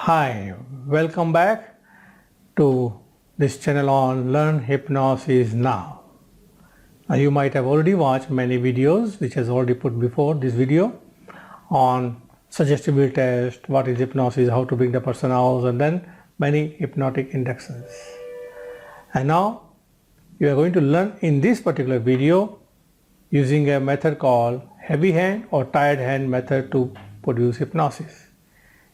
Hi, welcome back to this channel on Learn Hypnosis Now. Now you might have already watched many videos which has already put before this video on suggestibility test, what is hypnosis, how to bring the person out, and then many hypnotic inductions. And now you are going to learn in this particular video using a method called heavy hand or tired hand method to produce hypnosis.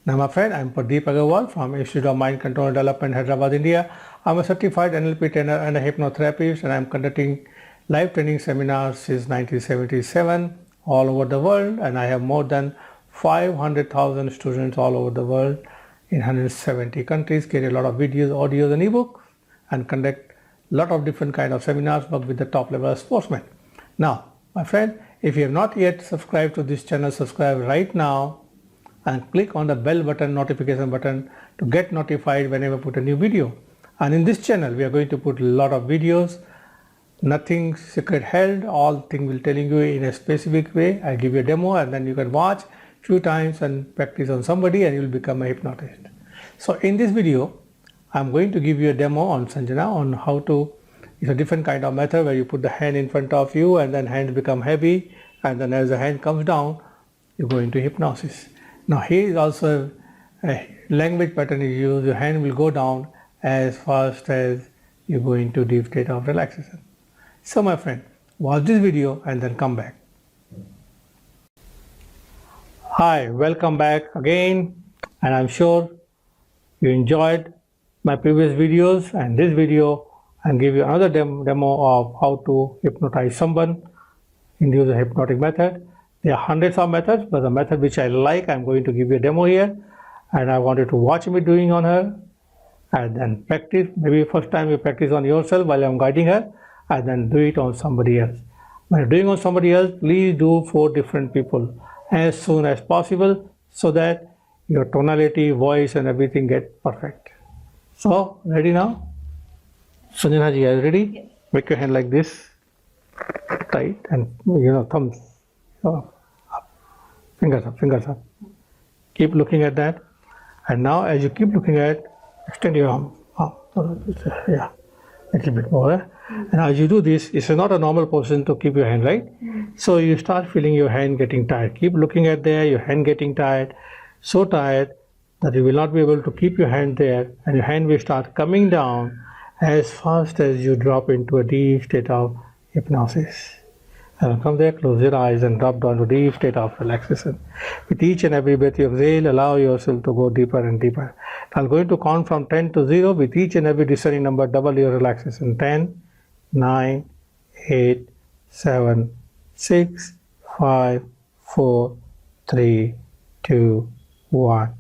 Now my friend, I am Pradeep Aggarwal from Institute of Mind Control and Development, Hyderabad, India. I am a certified NLP trainer and a hypnotherapist, and I am conducting live training seminars since 1977 all over the world, and I have more than 500,000 students all over the world in 170 countries, create a lot of videos, audios and ebooks, and conduct a lot of different kind of seminars, work with the top level sportsmen. Now my friend, if you have not yet subscribed to this channel, subscribe right now and click on the bell button, notification button, to get notified whenever I put a new video. And in this channel we are going to put a lot of videos, nothing secret held, all things will telling you in a specific way. I give you a demo and then you can watch few times and practice on somebody and you will become a hypnotist. So in this video I am going to give you a demo on Sanjana on how to, it's a different kind of method where you put the hand in front of you and then hands become heavy, and then as the hand comes down you go into hypnosis. Now here is also a language pattern is used. Your hand will go down as fast as you go into deep state of relaxation. So my friend, watch this video and then come back. Hi, welcome back again, and I'm sure you enjoyed my previous videos, and this video I'll give you another demo of how to hypnotize someone in the hypnotic method. There are hundreds of methods, but the method which I like, I'm going to give you a demo here, and I want you to watch me doing on her and then practice. Maybe first time you practice on yourself while I'm guiding her, and then do it on somebody else. When you're doing on somebody else, please do 4 different people as soon as possible so that your tonality, voice and everything get perfect. So, ready now? Sanjana ji, are you ready? Yes. Make your hand like this, tight, and thumbs up, fingers up. Keep looking at that, and now as you keep looking at, extend your arm. Yeah, a little bit more. And as you do this, it's not a normal position to keep your hand, right? So you start feeling your hand getting tired. Keep looking at there, your hand getting tired, so tired that you will not be able to keep your hand there, and your hand will start coming down as fast as you drop into a deep state of hypnosis. And come there, close your eyes and drop down to deep state of relaxation. With each and every breath you exhale, allow yourself to go deeper and deeper. I'm going to count from 10 to 0. With each and every descending number, double your relaxation. 10, 9, 8, 7, 6, 5, 4, 3, 2, 1,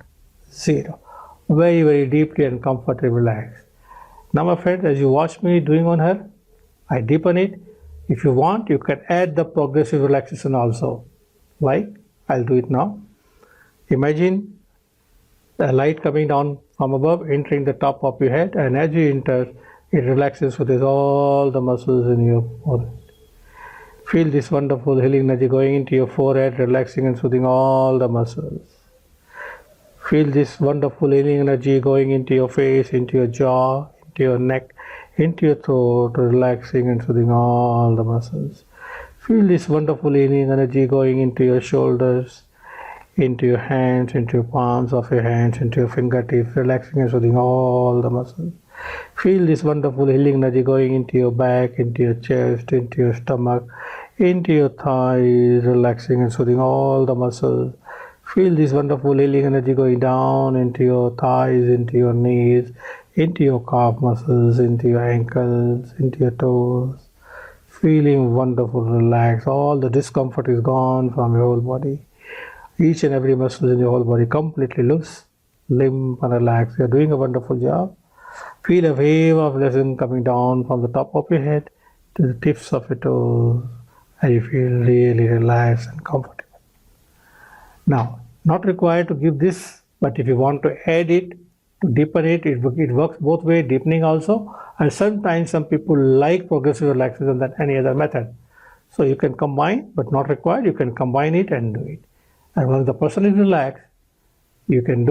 0. Very, very deeply and comfortably relaxed. Now my friend, as you watch me doing on her, I deepen it. If you want, you can add the progressive relaxation also. Like, I'll do it now. Imagine a light coming down from above, entering the top of your head, and as you enter, it relaxes with all the muscles in your forehead. Feel this wonderful healing energy going into your forehead, relaxing and soothing all the muscles. Feel this wonderful healing energy going into your face, into your jaw, into your neck, into your throat, relaxing and soothing all the muscles. Feel this wonderful healing energy going into your shoulders, into your hands, into your palms of your hands, into your fingertips, relaxing and soothing all the muscles. Feel this wonderful healing energy going into your back, into your chest, into your stomach, into your thighs, relaxing and soothing all the muscles. Feel this wonderful healing energy going down into your thighs, into your knees, into your calf muscles, into your ankles, into your toes. Feeling wonderful, relaxed. All the discomfort is gone from your whole body. Each and every muscle in your whole body completely loose, limp and relaxed. You are doing a wonderful job. Feel a wave of lesson coming down from the top of your head to the tips of your toes, and you feel really relaxed and comfortable. Now, not required to give this, but if you want to add it, to deepen it, it works both ways, deepening also, and sometimes some people like progressive relaxation than any other method. So you can combine, but not required, you can combine it and do it. And once the person is relaxed, You can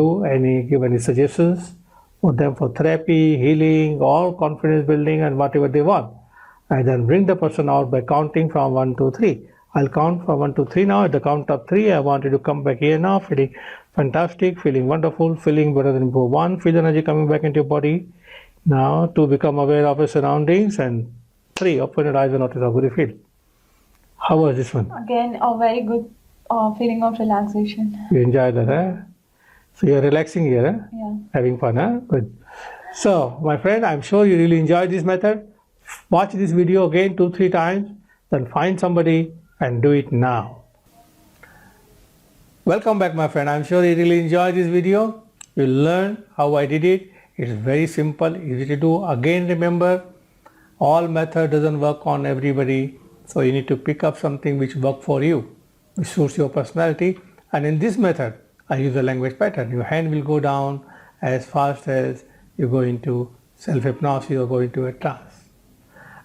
give any suggestions for them for therapy, healing, or confidence building, and whatever they want. And then bring the person out by counting from 1 to 3. I'll count from 1 to 3 now. At the count of 3, I want you to come back here now, feeling fantastic, feeling wonderful, feeling better than before. 1, feel energy coming back into your body. Now, 2, become aware of your surroundings, and 3, open your eyes and notice how good you feel. How was this one? Again, a very good feeling of relaxation. You enjoy that, huh? So you're relaxing here, huh? Yeah. Having fun, huh? Good. So, my friend, I'm sure you really enjoyed this method. Watch this video again 2-3 times, then find somebody and do it now. Welcome back, my friend. I'm sure you really enjoyed this video. You learned how I did it. It's very simple, easy to do. Again, remember, all method doesn't work on everybody. So you need to pick up something which works for you, which suits your personality. And in this method, I use a language pattern. Your hand will go down as fast as you go into self-hypnosis or go into a trance.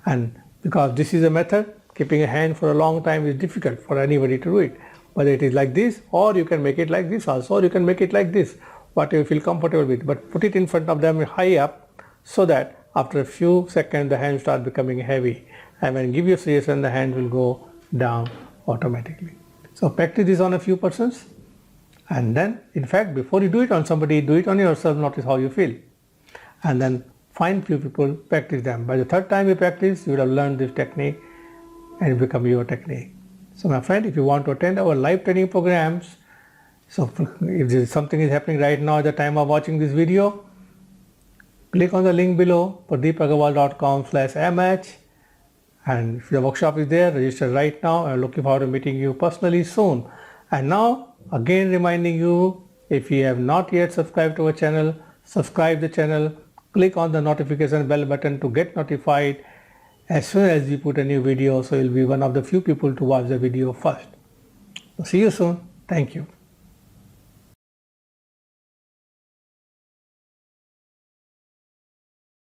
And because this is a method, keeping a hand for a long time is difficult for anybody to do it. Whether it is like this, or you can make it like this also, or you can make it like this, whatever you feel comfortable with. But put it in front of them high up so that after a few seconds the hand starts becoming heavy. And when you give your suggestion, the hand will go down automatically. So practice this on a few persons. And then, in fact, before you do it on somebody, do it on yourself, notice how you feel. And then find few people, practice them. By the third time you practice, you would have learned this technique and it become your technique. So my friend, if you want to attend our live training programs, so if something is happening right now at the time of watching this video, click on the link below, pradeepaggarwal.com/mh, and if the workshop is there, register right now. I'm looking forward to meeting you personally soon. And now, again reminding you, if you have not yet subscribed to our channel, subscribe the channel, click on the notification bell button to get notified as soon as we put a new video, so you'll be one of the few people to watch the video first. So see you soon. Thank you.